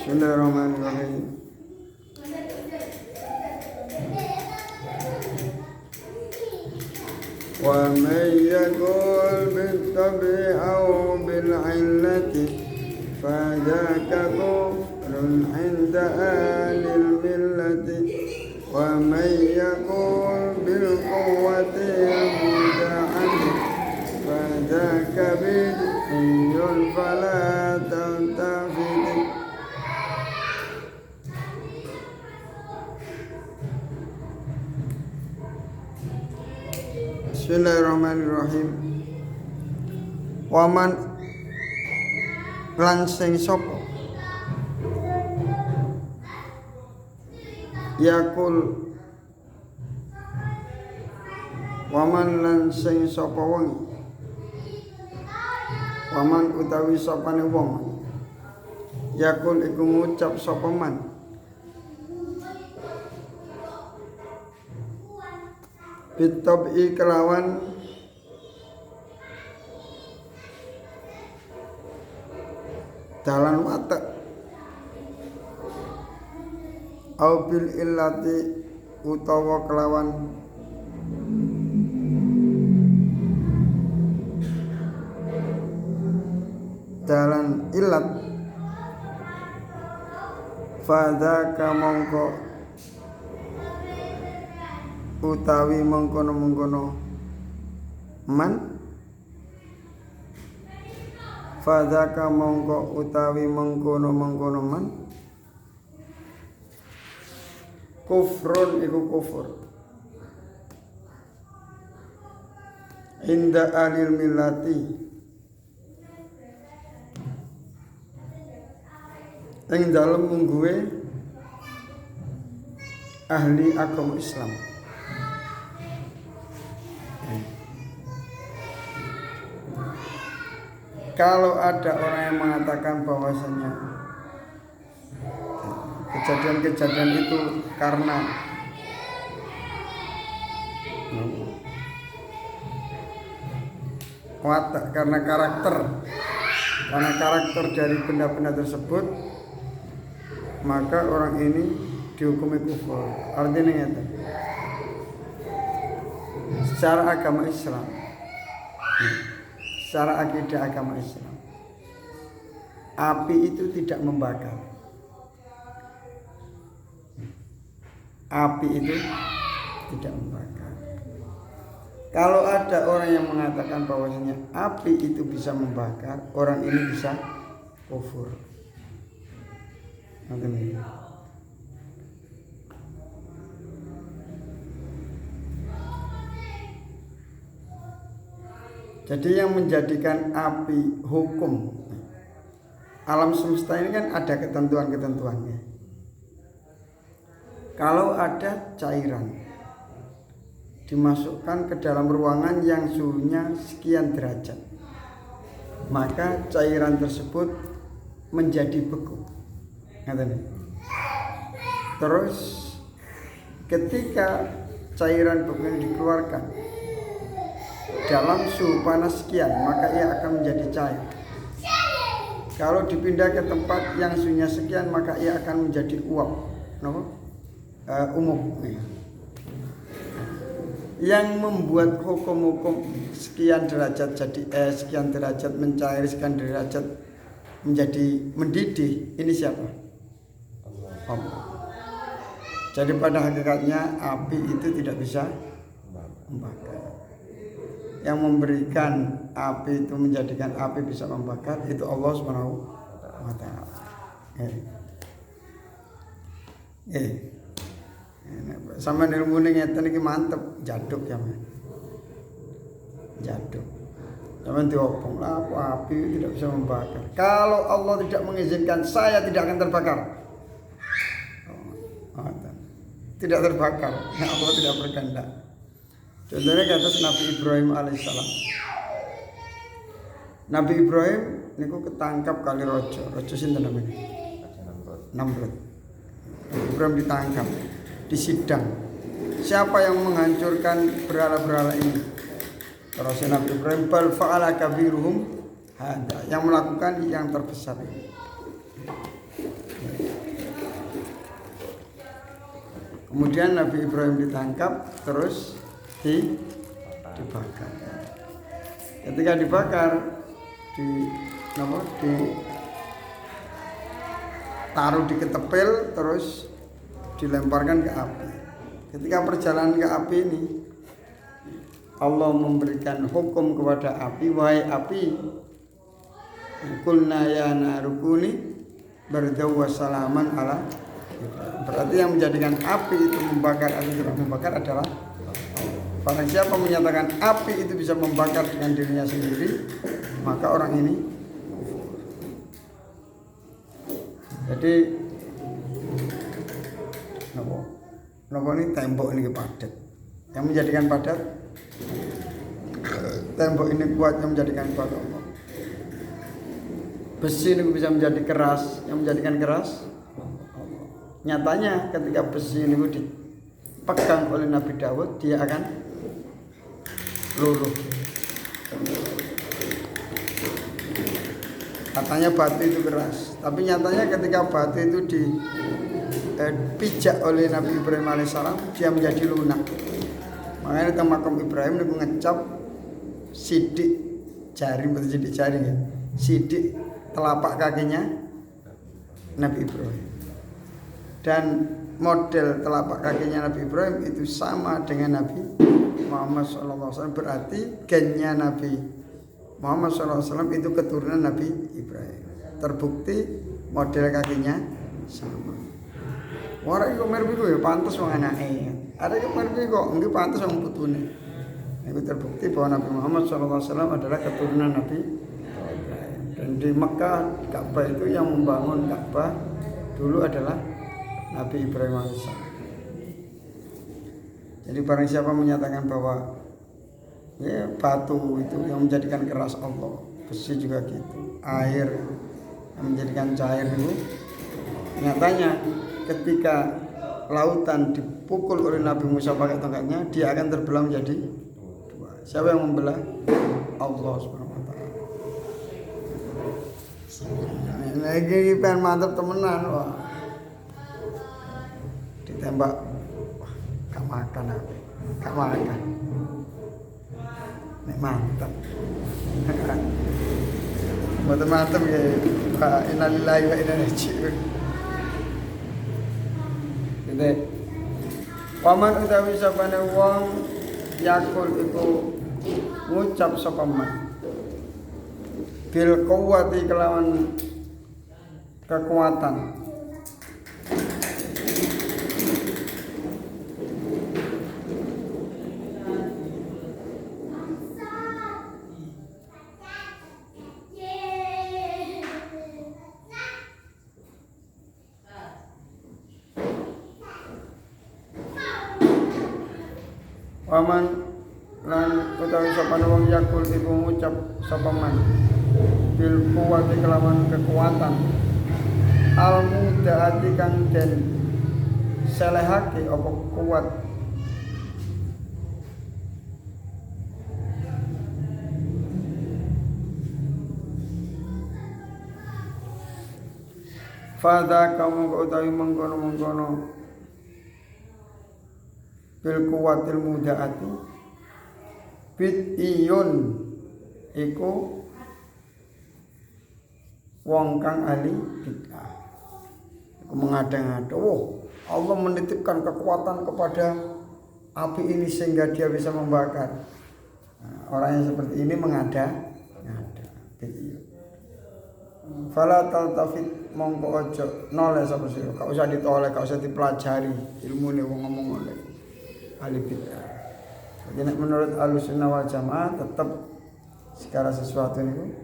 Bismillahirrahmanirrahim. Wa man yaqul bit-tabi aw bil-'illati fadaka kufrun 'inda ahlil millati wa man yaqul bil-quwwati muda'an fadaka bid'iyun fala tantafid. Bismillahirrahmanirrahim. Waman lan sing sapa yakul waman lan sing sapa wong waman utawi sapane wong yakul iku ngucap sapa man bitabi kelawan dalan watak au bil illati utawa kelawan dalan illat fadzaka mongko utawi mengkono-mengkono man fadzaka mongko utawi mengkono-mengkono man kufrun iku kufur inda alil millati ing dalem mungguwe ahli agama Islam. Kalau ada orang yang mengatakan bahwasanya kejadian-kejadian itu karena watak, karena karakter dari benda-benda tersebut, maka orang ini dihukumi kufur. Artinya ngeten. Secara agama Islam, secara akidah agama Islam, api itu tidak membakar. Api itu tidak membakar. Kalau ada orang yang mengatakan bahwasanya api itu bisa membakar, orang ini bisa kufur. Jadi yang menjadikan api hukum alam semesta ini kan ada ketentuan-ketentuannya. Kalau ada cairan dimasukkan ke dalam ruangan yang suhunya sekian derajat, maka cairan tersebut menjadi beku. Terus ketika cairan beku ini dikeluarkan dalam suhu panas sekian, maka ia akan menjadi cair. Kalau dipindah ke tempat yang suhunya sekian, maka ia akan menjadi uap. Umum. Yang membuat hukum-hukum sekian derajat jadi es, sekian derajat mencair, sekian derajat menjadi mendidih, ini siapa? Allah. Jadi pada hakikatnya api itu tidak bisa membakar. Yang memberikan api itu, menjadikan api bisa membakar, itu Allah Subhanahu wa ta'ala. Sama ilmu ini ngeten iki mantep, jaduk ya men. Jaduk. Sampeyan diopong lah, api tidak bisa membakar. Kalau Allah tidak mengizinkan, saya tidak akan terbakar. Tidak terbakar. Nah, Allah tidak berkehendak. Contohnya kata Nabi Ibrahim alaihissalam. Nabi Ibrahim niku ketangkap kali rojo sinten namanya? Namrud. Ibrahim ditangkap, disidang. Siapa yang menghancurkan berhala-berhala ini? Terus Nabi Ibrahim bal fa'ala kabiruhum hada, yang melakukan yang terbesar ini. Kemudian Nabi Ibrahim ditangkap terus dibakar. Ketika dibakar ditaruh di ketepil terus dilemparkan ke api. Ketika perjalanan ke api ini Allah memberikan hukum kepada api, wahai api, kulna ya narukuni bardaw wa salaman ala. Berarti yang menjadikan api itu membakar atau tidak membakar adalah barang siapa menyatakan api itu bisa membakar dengan dirinya sendiri, maka orang ini kufur. Jadi nopo ini tembok ini padat. Yang menjadikan padat tembok ini kuat, yang menjadikan kuat Allah. Besi ini bisa menjadi keras, yang menjadikan keras Allah. Nyatanya ketika besi ini dipegang oleh Nabi Daud, dia akan luluh. Katanya batu itu keras, tapi nyatanya ketika batu itu dipijak oleh Nabi Ibrahim alaihissalam, dia menjadi lunak. Makanya di makam Ibrahim itu ngecap sidik jari, betul sidik jari ya, sidik telapak kakinya Nabi Ibrahim. Dan model telapak kakinya Nabi Ibrahim itu sama dengan Nabi Muhammad SAW. Berarti gennya Nabi Muhammad SAW itu keturunan Nabi Ibrahim. Terbukti model kakinya sama. Orang itu merbi ya pantas wong anake. Ada yang merbi kok nggih pantas wong putune. Itu terbukti bahwa Nabi Muhammad SAW adalah keturunan Nabi Ibrahim. Dan di Mekah Ka'bah itu yang membangun Ka'bah dulu adalah Nabi Ibrahim alaihissalam. Jadi barang siapa menyatakan bahwa ya batu itu yang menjadikan keras Allah, besi juga gitu, air yang menjadikan cair itu, nyatanya ketika lautan dipukul oleh Nabi Musa pakai tongkatnya, dia akan terbelah menjadi dua. Siapa yang membelah? Allah Subhanahu wa taala. Lagi pengen mantap temenan, wah. Ditembak, wah, gak makan aku, gak makan. Nek mantap. Mboten mantap ya. Pak innalillahi wa inna ilaihi raji'un. Gitu. Paman utawi sapane wong yakul iku ngucap sapa man. Bil quwwati kelawan kekuatan. Waman lan utawi sapane wong yakul iku ngucap sapa man bil quwwati kelawan kekuatan al mudaati kang den selehake apa kuat fadha kamu utawi mengkono-mengkono bil kuwatil mudaati bid'iyun iku wong kang ahli bid'ah. Iku mengada-ngada, Allah menitipkan kekuatan kepada api ini sehingga dia bisa membakar. Orang yang seperti ini mengada-ngada. Fala taltafit mongko ojo noleh sapa sira, gak usah ditoleh, gak usah dipelajari ilmune wong ngomong ngene. Ahli bid'ah. Jadi menurut Ahlussunnah wal Jamaah tetap segala sesuatu itu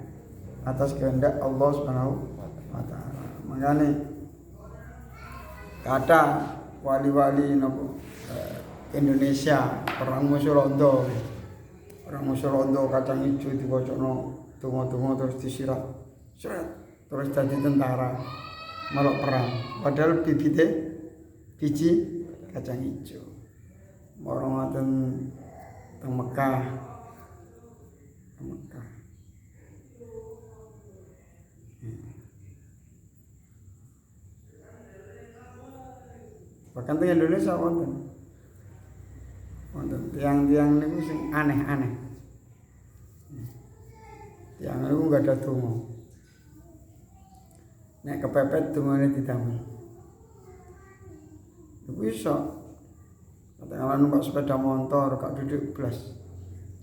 atas kehendak Allah Subhanahu wa taala. Makanya kadang wali-wali Indonesia orang Musulondo kadang ijo diwacana donga-donga terus disirat. Terus jadi tentara melok perang. Padahal bibite biji kacang hijau. Orang ngoten teng Mekah. Bahkan teng Indonesia wonten tiang-tiang niku sing aneh-aneh. Tiang niku enggak ada donga. Nek kepepet dongane didamel. Iku iso. Katakanlah numpak sepeda motor gak duduk blas.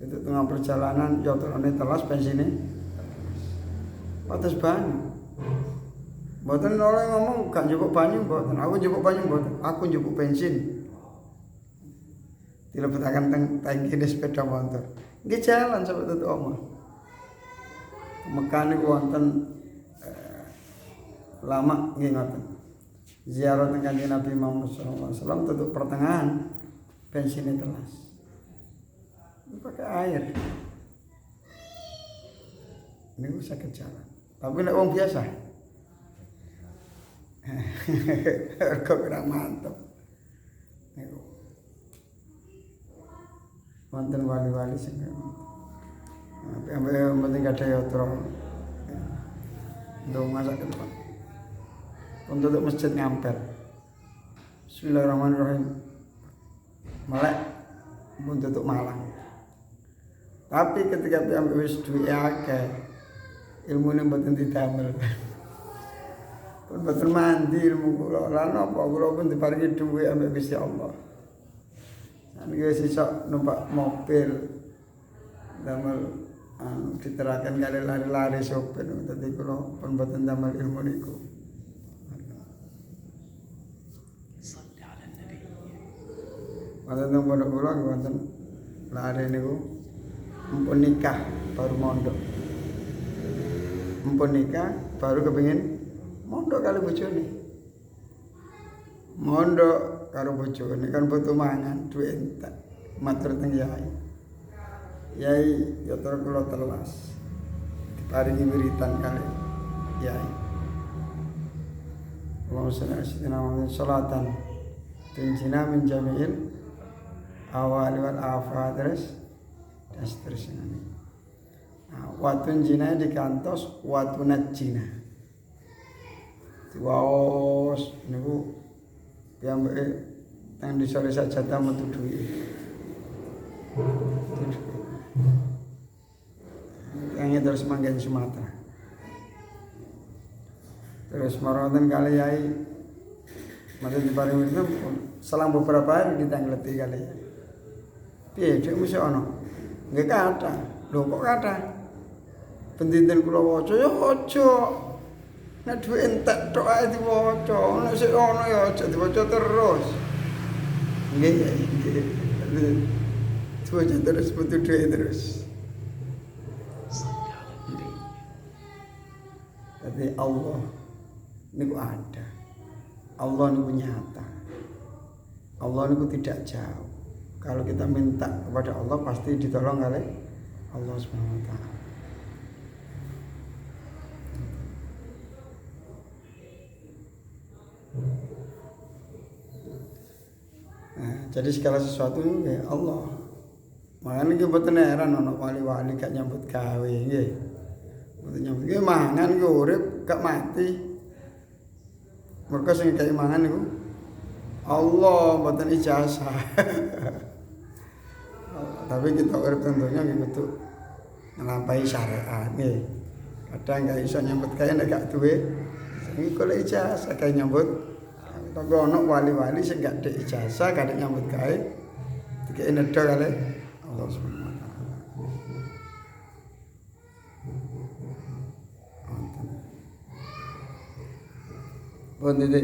Itu tengah perjalanan ya turune telas bensinnya. Pates banyu. Mboten oleh ngomong gak njupuk banyu mboten. Aku njupuk banyu mboten. Aku njupuk bensin. Dilebetaken teng tangki sepeda motor. Nggih jalan sampai tutup omah. Mekah niku wonten lama nggih ngoten. Ziarah teng Kanjeng Nabi Muhammad sallallahu alaihi wasallam tutup pertengahan bensinnya telas. Pakai air. Niku sakit jalan. Tapi nek wong biasa. Kok kurang mantap. Niku. Wonten wali-wali sing ampe penting kada yatra. Ndonga sakit Pak. Untuk masjid ngampel. Bismillahirrahmanirrahim. Melek mun tutuk Malang. Tapi ketika sampai wis duwe akeh ilmune mboten didamel. Pun mboten mandi ilmu kula. Lah napa kula pun diparingi duwe ambek Gusti Allah. Niki wis iso numpak mobil damel diteraken kali lari-lari sopir dadi kula pun mboten damel ilmu niku. Wonten teng pondok kula wonten lare niku mumpun nikah baru mondok. Mumpun nikah baru kepengin mondok karo bojone. Mondok karo bojone kan butuh mangan duwe entek. Matur teng yai. Yai ya terus kula telas. Diparingi wiritan kali yai. Allahumma shalli ala sayyidina Muhammad salatan tunjina min jami'il awal wal afat terus dan seterusnya. Nah, watun jina dikantos watunat jina. Waos niku piyambake tang disore sajada metu duwe. Yang terus manggen Sumatera. Terus maroten kali yai mate diparingi selang beberapa hari ditangleti kali yai. Piye dhek mesti ana. Nggih kathah. Lho kok kathah? Pendinten kula waca ya aja. Nek dhuwit entek tok ae diwaca. Nek sik ana ya aja diwaca terus. Nggih nggih. Diwaca terus butuh dhuwit terus. Tapi Allah niku ada. Allah niku nyata. Allah niku tidak jauh. Kalau kita minta kepada Allah pasti ditolong oleh Allah Subhanahu wa taala. Nah, jadi segala sesuatu ya Allah. Makanya kita mboten heran ana wali-wali gak nyambut gawe nggih. Mboten nyambut gawe mangan ki urip gak mati. Mergo sing kaya mangan niku Allah mboten ijazah. Tapi kita urip tentunya gitu nglampahi syariat nggih. Kadang gak iso nyambut gawe nek gak duwe sing golek ijazah kaya nyambut. Tapi ana wali-wali sing gak ndek ijazah gak nyambut gawe dikene nedha kali Allah Subhanahu wa taala. Bonite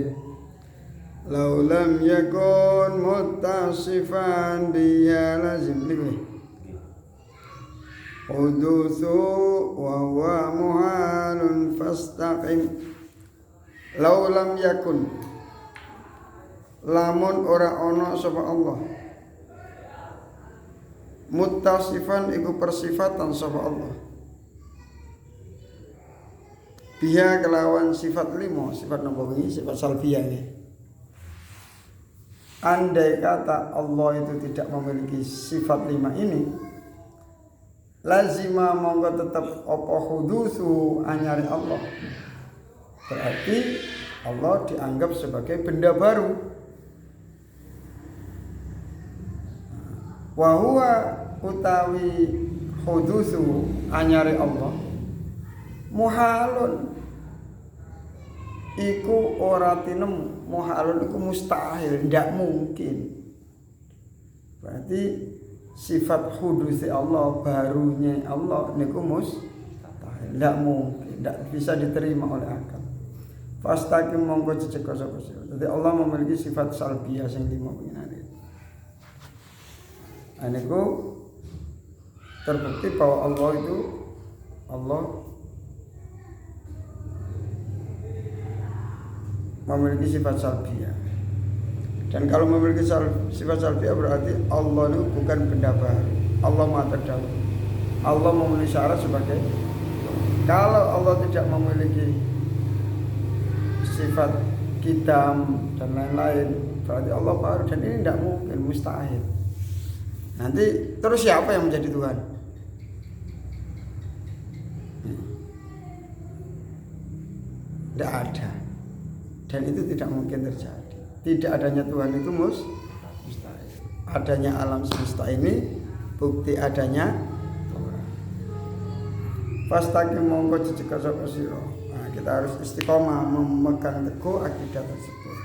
lau lam yakun muttasifan biya lazim niku. Udusu wa huwa muhalun fastaqim. Lau lam yakun lamun ora ana sapa Allah. Muttasifan iku persifatan sapa Allah. Biha kelawan sifat limo, sifat napa wingi sifat salbiyah nggih. Andai kata Allah itu tidak memiliki sifat lima ini, lazima monggo tetap apa hudusu anyari Allah. Berarti Allah dianggap sebagai benda baru. Wa huwa utawi hudusu anyare Allah muhalun iku ora tinemu, muhalun iku mustahil, ndak mungkin. Berarti sifat hudusi Allah, barunya Allah niku mustahil, ndak mungkin, ndak bisa diterima oleh akal. Fastaqim mongko cecek sapa sira. Jadi Allah memiliki sifat salbiyah sing 5 penginane. Niku terbukti bahwa Allah memiliki sifat salbiyah. Dan kalau memiliki sifat salbiyah berarti Allah itu bukan benda baru. Allah Maha terdahulu. Allah memenuhi syarat sebagai kalau Allah tidak memiliki sifat kidam dan lain-lain berarti Allah baru, dan ini tidak mungkin, mustahil. Nanti terus siapa yang menjadi Tuhan? Tidak ada. Dan itu tidak mungkin terjadi. Tidak adanya Tuhan itu mustahil. Adanya alam semesta ini bukti adanya Tuhan. Fastaqim mongko cecek sapa sira. Nah, kita harus istiqomah memegang teguh akidah tersebut.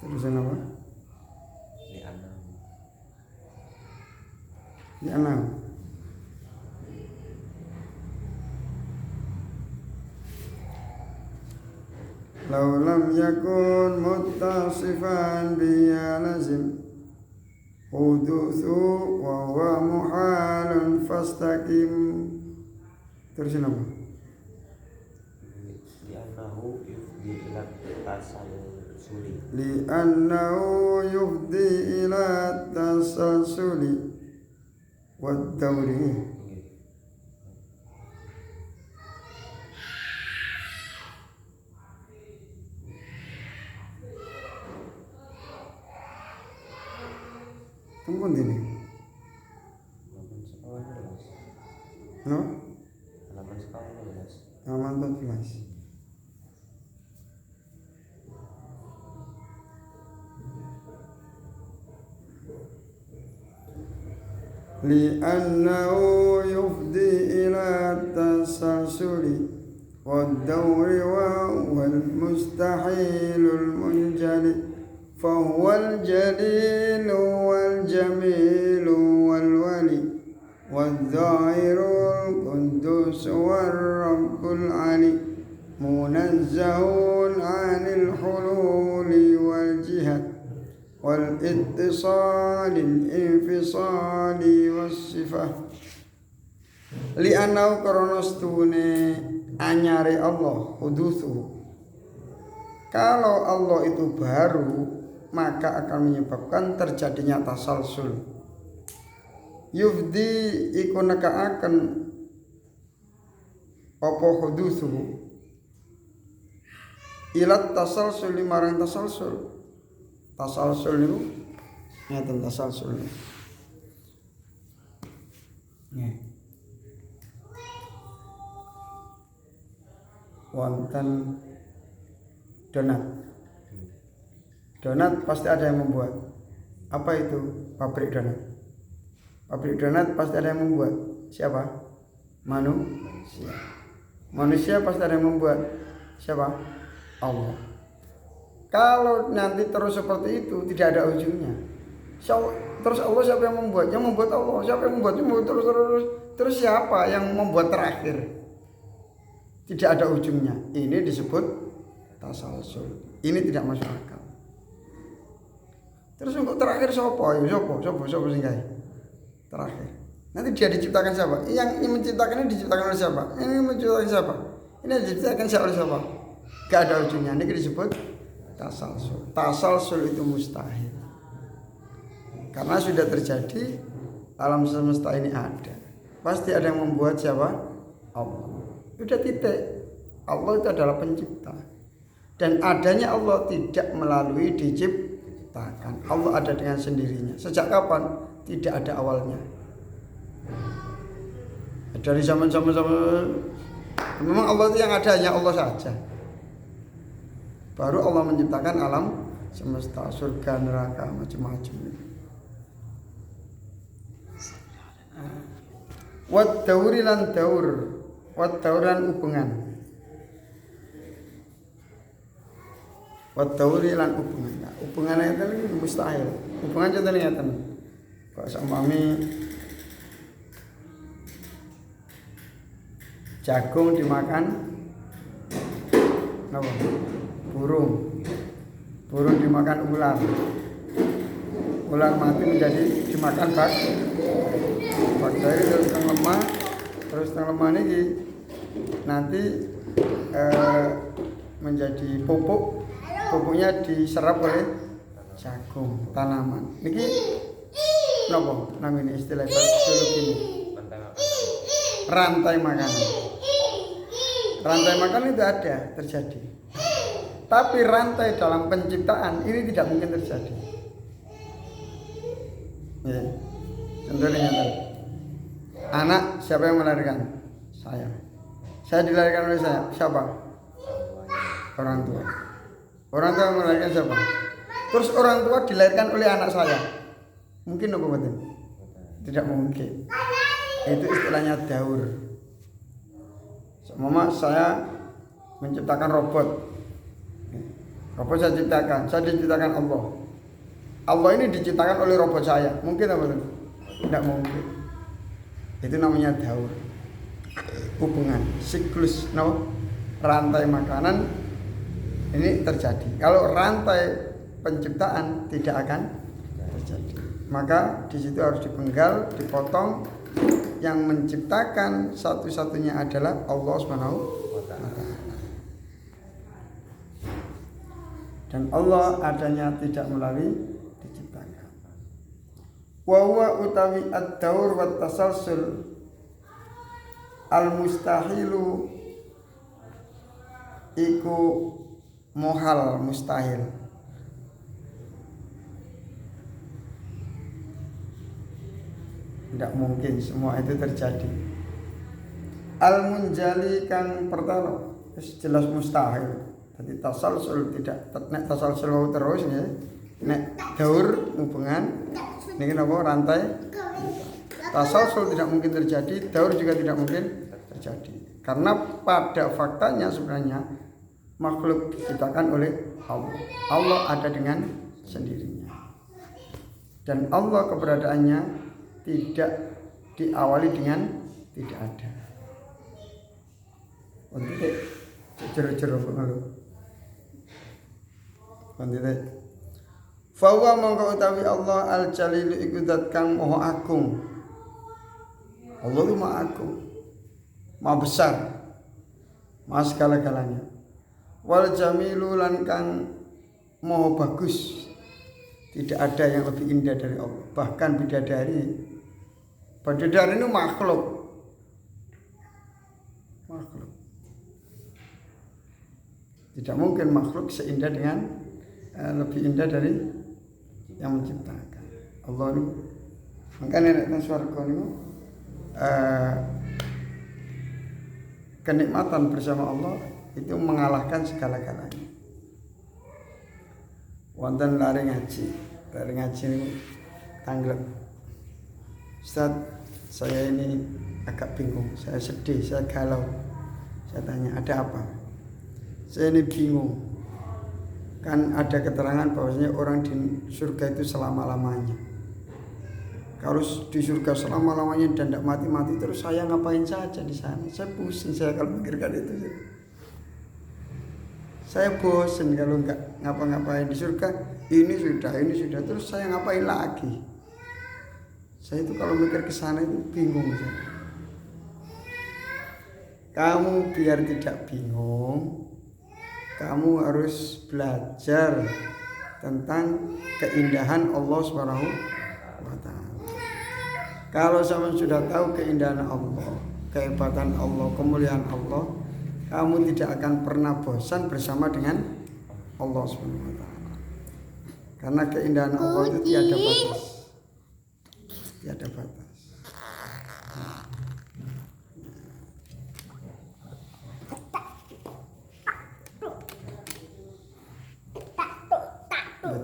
Terusan apa? Ya nah. Lau lam yakun muttasifan biya lazim huduthu wa huwa muhalun fastaqim. Terusin apa? Li'annahu yufdi ila tasalsuli wad-dawri. Tunggu ini. No? Halaman 14. لأنه يفضي إلى التسلسل والدور وهو المستحيل المنجلي فهو الجليل والجميل والولي والظاهر القدوس والرب العلي منزه عن الحلول والجهة والاتصال الانفصال والصفة. Li'anau karonostune anyare Allah huduthu. Kalau Allah itu baru, maka akan menyebabkan terjadinya tasalsul. Yufdi iku nekaaken apa huduthu ilat tasalsul marang tasalsul. Tasalsul itu ngeten tasalsul. Nggih. Wonten donat. Donat pasti ada yang membuat. Apa itu? Pabrik donat. Pabrik donat pasti ada yang membuat. Siapa? Manusia. Manusia pasti ada yang membuat. Siapa? Allah. Kalau nanti terus seperti itu tidak ada ujungnya. Terus Allah siapa yang membuat? Yang membuat Allah. Siapa yang membuat? Terus siapa yang membuat terakhir? Tidak ada ujungnya. Ini disebut tasalsul. Ini tidak masuk akal. Terus untuk terakhir siapa? Siapa singgai? Terakhir. Nanti dia diciptakan siapa? Yang menciptakan ini diciptakan oleh siapa? Ini menciptakan siapa? Ini diciptakan oleh siapa? Gak ada ujungnya. Ini disebut tasalsul. Tasalsul itu mustahil. Karena sudah terjadi, alam semesta ini ada. Pasti ada yang membuat siapa? Allah. Sudah titik. Allah itu adalah pencipta. Dan adanya Allah tidak melalui diciptakan. Allah ada dengan sendirinya. Sejak kapan? Tidak ada awalnya. Dari zaman Memang Allah itu yang ada hanya Allah saja. Baru Allah menciptakan alam semesta, surga, neraka, macam-macam. Wat dauri lan daur, wat dauran hubungan. Wat dauri lan hubungan. Nah, hubungan itu mustahil. Hubungan contohnya ngeten. Kok samami jagung dimakan apa? Burung dimakan ular. Ular mati menjadi dimakan bakteri terus teng lemah. Terus teng lemah ini nanti menjadi pupuk. Pupuknya diserap oleh jagung tanaman. Niki napa namanya istilah biologi ini? Rantai makanan. Rantai makanan itu ada terjadi. Tapi rantai dalam penciptaan ini tidak mungkin terjadi. Ya. Contohnya anak siapa yang melahirkan? Saya. Saya dilahirkan oleh saya. Siapa? Orang tua. Orang tua yang melahirkan siapa? Terus orang tua dilahirkan oleh anak saya. Mungkin apa betul? Tidak mungkin. Itu istilahnya daur. Mama saya menciptakan robot. Robot saya diciptakan Allah. Allah ini diciptakan oleh robot saya. Mungkin apa betul? Tidak mungkin. Itu namanya daur. Hubungan, siklus, rantai makanan ini terjadi. Kalau rantai penciptaan tidak akan terjadi. Maka di situ harus dipenggal, dipotong. Yang menciptakan satu-satunya adalah Allah Subhanahu wa taala. Dan Allah adanya tidak melalui diciptakan. Wa huwa utawi ad-daur wa tasalsul al-mustahilu iku muhal mustahil. Tidak mungkin semua itu terjadi. Al-munjali kang pertama jelas mustahil. Jadi tasalsul tidak nek tasalsul terus ya. Nek daur hubungan niki napa rantai. Tasalsul tidak mungkin terjadi, daur juga tidak mungkin terjadi. Karena pada faktanya sebenarnya makhluk diciptakan oleh Allah. Allah ada dengan sendirinya. Dan Allah keberadaannya tidak diawali dengan tidak ada. Untuk jero-jero pengalu. Untuk fawa mongko utawi Allah al-Jalil iku zat kang maha agung. Allah itu maha agung, maha besar, maha segala-galanya. Wal jamilu lan kang maha bagus. Tidak ada yang lebih indah dari Allah. Bahkan bidadari itu makhluk. Tidak mungkin makhluk seindah dengan lebih indah dari yang menciptakan. Allah ini makanya nek swarga niku kenikmatan bersama Allah itu mengalahkan segala-galanya. Wonten lari ngaji ini tangglep. Ustaz, saya ini agak bingung, saya sedih, saya galau. Saya tanya, ada apa? Saya ini bingung. Kan ada keterangan bahwasanya orang di surga itu selama-lamanya. Kalau di surga selama-lamanya dan tidak mati-mati terus saya ngapain saja di sana? Saya pusing saya kalau mikirkan itu. Saya bosan kalau nggak ngapa-ngapain di surga. Ini sudah terus saya ngapain lagi? Saya itu kalau mikir ke sana itu bingung saya. Kamu biar tidak bingung, kamu harus belajar tentang keindahan Allah Subhanahu wa taala. Kalau kamu sudah tahu keindahan Allah, kehebatan Allah, kemuliaan Allah, kamu tidak akan pernah bosan bersama dengan Allah Subhanahu wa taala. Karena keindahan Allah itu tiada batas. Tiada batas.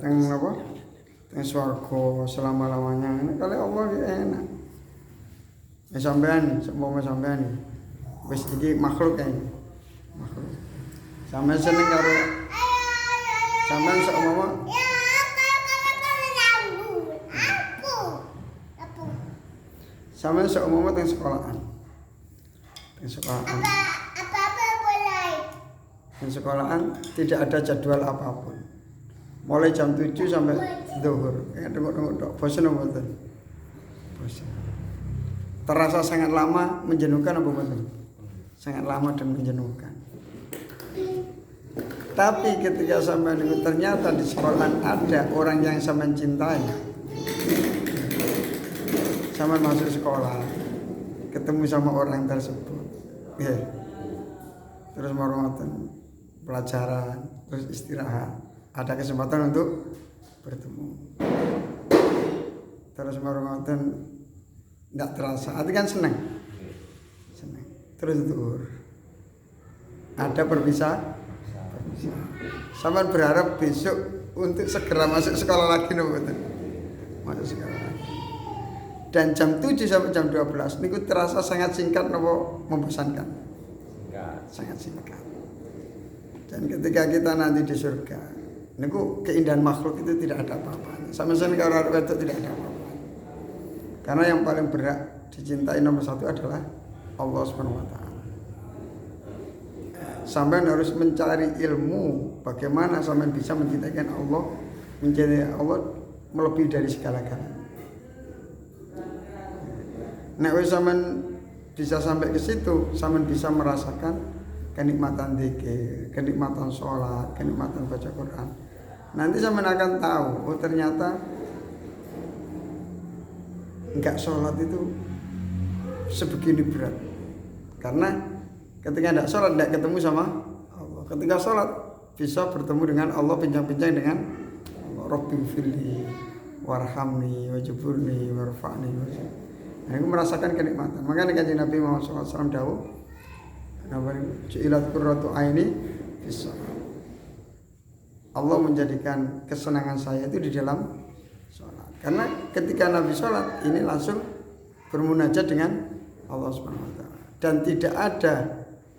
teng apa? Teng swarga selama-lamanya. Ini kali Allah enak. Sampean, semua sampean. Wis iki makhluk kae. Makhluk. Sampean seneng karo sampean seumpama sampean seumpama teng sekolahan. Teng sekolahan. Di sekolahan tidak ada jadwal apapun. Mulai jam 7 sampai zuhur. Tengok-tengok tok. Bosen apa mboten? Bosen. Terasa sangat lama menjenuhkan apa mboten? Sangat lama dan menjenuhkan. Tapi ketika sampai itu ternyata di sekolahan ada orang yang sampean cintai. Sampean masuk sekolah, ketemu sama orang tersebut. Terus mau ngoten pelajaran, terus istirahat, ada kesempatan untuk bertemu. Terus mau ngoten tidak terasa, hati kan senang. Terus zuhur, ada perpisahan. Sampai berharap besok untuk segera masuk sekolah lagi, masuk sekolah lagi. Dan jam 7 sampai jam 12 niku terasa sangat singkat nopo membosankan. Sangat singkat. Dan ketika kita nanti di surga, niku keindahan makhluk itu tidak ada apa-apanya. Sama-sama kalau harus itu tidak ada apa-apa. Karena yang paling berat dicintai nomor satu adalah Allah Subhanahu wa taala. Sampai harus mencari ilmu bagaimana sampai bisa mencintai Allah, mencintai Allah melebihi dari segala-galanya. Nek wis sampean bisa sampai ke situ, sampean bisa merasakan kenikmatan zikir, kenikmatan sholat, kenikmatan baca Quran. Nanti sampean akan tahu, oh ternyata enggak sholat itu sebegini berat. Karena ketika enggak sholat, enggak ketemu sama Allah. Ketika sholat bisa bertemu dengan Allah, bincang-bincang dengan Allah. Rabbi fili warhamni wajburni warfa'ni. Nah, aku merasakan kenikmatan. Makanya kanjeng Nabi Muhammad SAW dawuh, "Ju'ilat qurratu aini fis shalah." Allah menjadikan kesenangan saya itu di dalam sholat. Karena ketika Nabi sholat ini langsung bermunajat dengan Allah Subhanahu wa taala. Dan tidak ada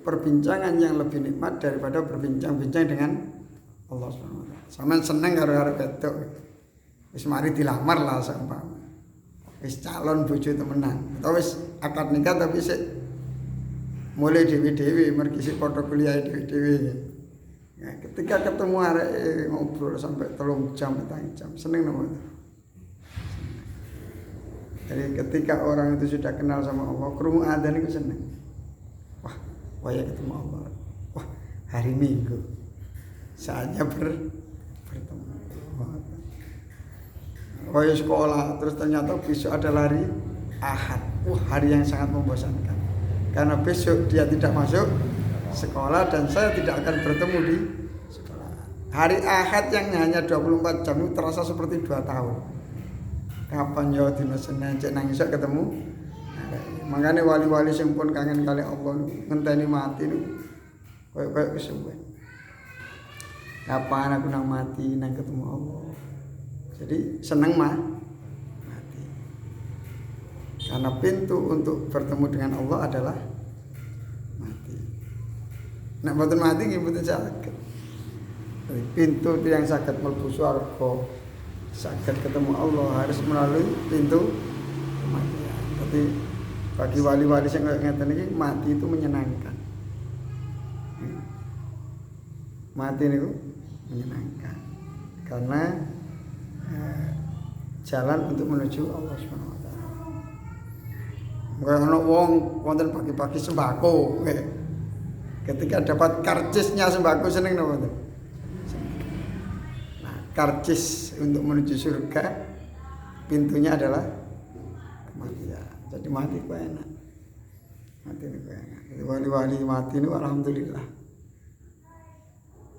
perbincangan yang lebih nikmat daripada berbincang-bincang dengan Allah Subhanahu wa taala. Sampeyan seneng karo arep wedok. Wis mari dilamar lah seumpama. Wis calon bojo temenan. Atau wis akad nikah tapi sik mulai dewi-dewi mergi sik padha kuliah dewi-dewi. Ya, ketika ketemu arek ngobrol sampai 3 jam, 4 jam, seneng nopo. Jadi ketika orang itu sudah kenal sama Allah, krungu adzan itu seneng. Wah, waya ketemu Allah. Wah, hari Minggu. Saatnya bertemu. Waya sekolah, terus ternyata besok ada hari Ahad. Wah, hari yang sangat membosankan. Karena besok dia tidak masuk sekolah dan saya tidak akan bertemu di sekolah. Hari Ahad yang hanya 24 jam itu terasa seperti 2 tahun. Kapan ya dina Senin cek nang iso ketemu. Makanya wali-wali sing pun kangen kali Allah ngenteni mati niku koyo wis suwe. Kapan aku nang mati nang ketemu Allah. Jadi seneng mati. Karena pintu untuk bertemu dengan Allah adalah mati. Nek mboten mati nggih mboten saged. Jadi pintu itu yang saged mlebu swarga, saged ketemu Allah harus melalui pintu kematian. Tapi bagi wali-wali sing ngeten iki mati itu menyenangkan. Mati niku menyenangkan. Karena jalan untuk menuju Allah Subhanahu wa taala. Kaya ana wong wonten pagi-pagi sembako. Ketika dapat karcisnya sembako seneng napa mboten? Nah, karcis untuk menuju surga pintunya adalah kematian. Jadi mati ku enak. Mati ku enak. Wali-wali mati niku alhamdulillah.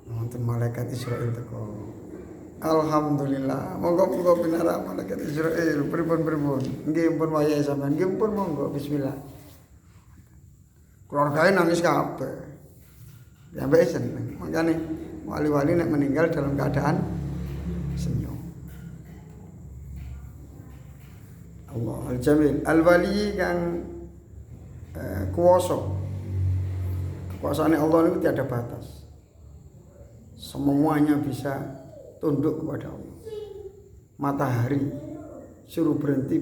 Wonten malaikat Israil teko. Alhamdulillah, moga-moga pinara malaikat Israil pripun-pripun. Nggih pun wayahe sampean, nggih pun monggo bismillah. Keluargane nangis kabeh. Ya mbek seneng. Makane wali-wali nek meninggal dalam keadaan senyum. Allah al-Jamil, al-Wali kang kuwasa. Kekuasaane Allah itu tiada batas. Semuanya bisa tunduk kepada Allah. Matahari suruh berhenti.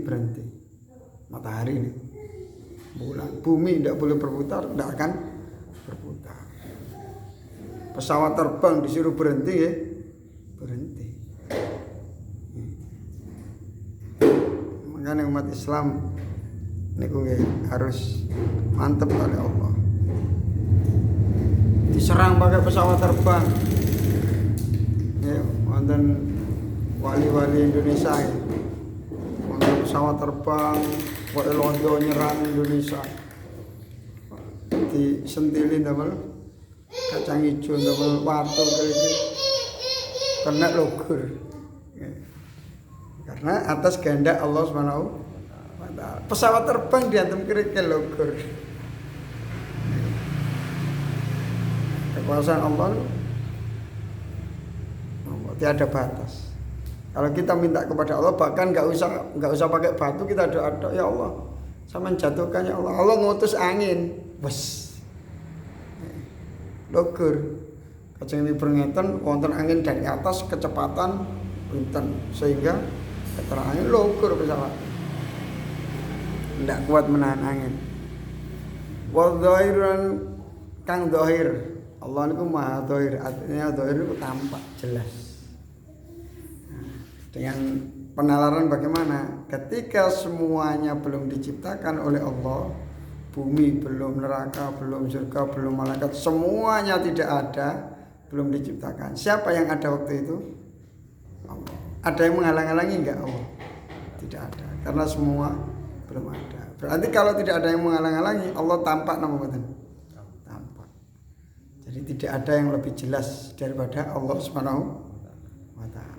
Matahari ini, bulan, bumi tidak boleh berputar, tidak akan berputar. Pesawat terbang disuruh berhenti ya, berhenti. Makanya umat Islam niku harus mantep oleh Allah. Diserang pakai pesawat terbang. Ya, wonten wali-wali Indonesia ya. Wonten pesawat terbang, wae londo nyerang Indonesia. Disentilin damel kacang hijau damel watu gitu. Kena logur. Ya. Karena atas kehendak Allah Subhanahu wa taala. Pesawat terbang diantem kerikil logur. Kekuasaan Allah tiada batas. Kalau kita minta kepada Allah bahkan nggak usah pakai batu, kita doa ya Allah, sama menjatuhkan ya Allah. Allah ngutus angin, bes, logur. Kacang ini beringatan, wonten angin dari atas kecepatan pinten sehingga keterangan angin logur pesawat. Tidak kuat menahan angin. Wa dhahiran kang dhahir. Allah itu maha dhahir, artinya dhahir itu tampak jelas. Dengan penalaran bagaimana? Ketika semuanya belum diciptakan oleh Allah, bumi belum, neraka belum, surga belum, malaikat semuanya tidak ada, belum diciptakan. Siapa yang ada waktu itu? Allah. Ada yang menghalang-halangi enggak Allah? Tidak ada, karena semua belum ada. Berarti kalau tidak ada yang menghalang-halangi, Allah tampak nama betul. Tampak. Jadi tidak ada yang lebih jelas daripada Allah Subhanahu wa taala.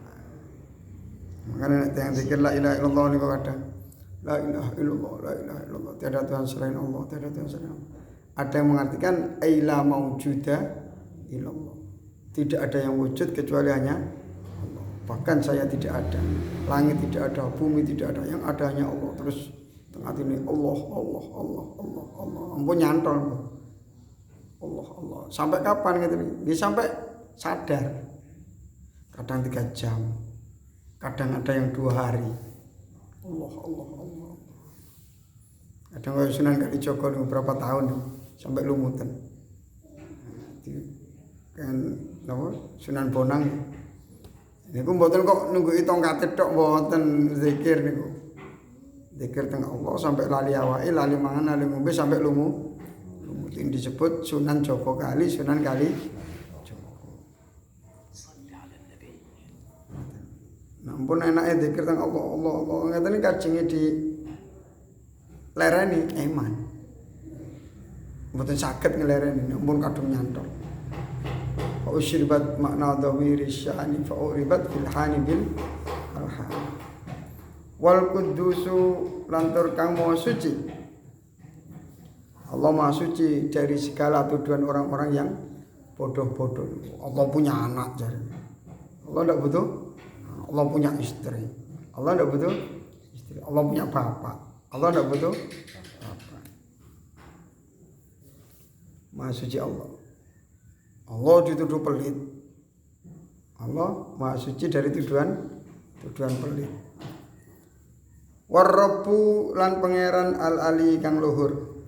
Makanya yang zikir la ilaha illallah niku kadang la ilaha illallah, la ilaha illallah, tiada Tuhan selain Allah, tiada Tuhan selain Allah. Ada yang mengartikan aila maujuda illallah. Tidak ada yang wujud kecuali hanya Allah. Bahkan saya tidak ada, langit tidak ada, bumi tidak ada, yang ada hanya Allah. Terus tengah ini Allah. Ampun nyantol. Allah. Sampai kapan gitu? Bisa sampai sadar. Kadang 3 jam. Kadang ada yang 2 hari. Allah. Kadang kalau Sunan Kalijogo beberapa tahun sampai lumutan. Kan Sunan Bonang. Niku mboten kok nunggu tongkate tok mboten zikir niku. Zikir teng Allah sampai lali awake, lali mangan, lali ngombe sampai lumut. Ini disebut Sunan Joko Kali, Sunan Kali Joko. Nampun enake zikir teng Allah. Ngeten iki kajenge di lereni iman. Mboten saged ngelereni, ampun kadung nyantol. Fa usyribat makna dhamiri sya'ani fa uribat fil hani bil alhan. Wal qudusu lantur kang maha suci. Allah maha suci dari segala tuduhan orang-orang yang bodoh-bodoh. Allah punya anak jadi. Allah tidak butuh. Allah punya istri. Allah tidak butuh istri. Allah punya bapak. Allah tidak butuh bapak. Maha suci Allah. Allah dituduh pelit. Allah maha suci dari tuduhan pelit. Warabbu lan pangeran al-ali kang luhur.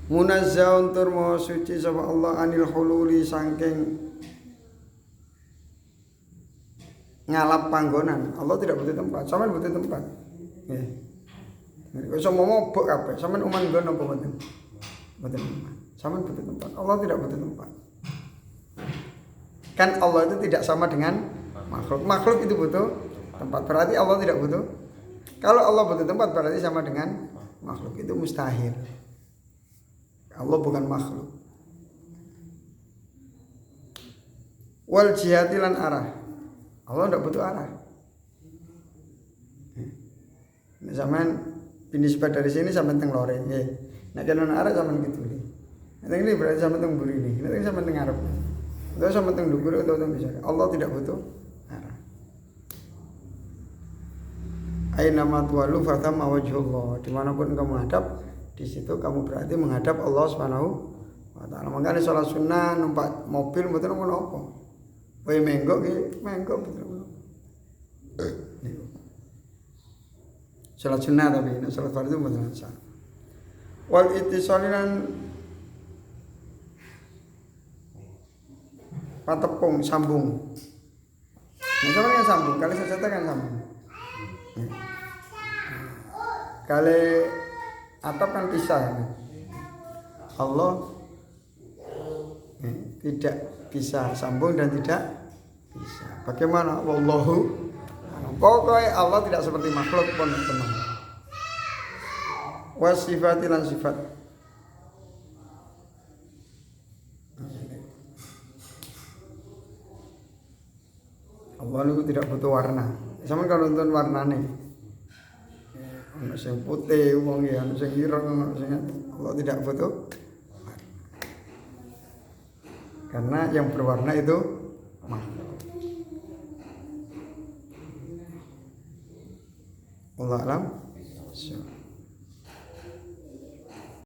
Munazzahun tur maha suci sapa Allah anil hululi saking ngalap panggonan. Allah tidak butuh tempat, sampean butuh tempat. Nggih. Nek iso momobok kabeh, sampean uman nggon apa mboten? Mboten uman. Sampean butuh tempat. Allah tidak butuh tempat. Kan Allah itu tidak sama dengan makhluk. Makhluk itu butuh tempat. Berarti Allah tidak butuh. Kalau Allah butuh tempat berarti sama dengan makhluk. Itu mustahil. Allah bukan makhluk. Wal jihati lan arah. Allah tidak butuh arah. Nek sampean pinisbat dari sini sampai teng lore nggih. Nek kena arah sampean gitu. Nek ini berarti sampai teng mburi ini. Nek sampai teng ngarep. Enggak usah penting dhuwur atau teng bisa. Allah tidak butuh arah. Aina ma tuwalu fathama wajhullah. Dimanapun kamu menghadap, di situ kamu berarti menghadap Allah Subhanahu wa taala. Makanya sholat sunnah numpak mobil mboten menapa. Kowe menggo ki menggo betul. Sholat sunnah tapi sholat fardu mboten sah. Wal ittisalilan patepung sambung. Misalnya kan sambung, kali saya kan sambung. Kali atap kan pisah. Allah tidak bisa sambung dan tidak bisa. Bagaimana? Wallahu. Pokoknya Allah tidak seperti makhluk pun teman. Wasifatilan sifat. Allah itu tidak butuh warna. Sama kalau nonton warnane. Ono sing putih wong ya, ono sing ireng, ono sing Allah tidak butuh warna. Karena yang berwarna itu makhluk. Allah alam.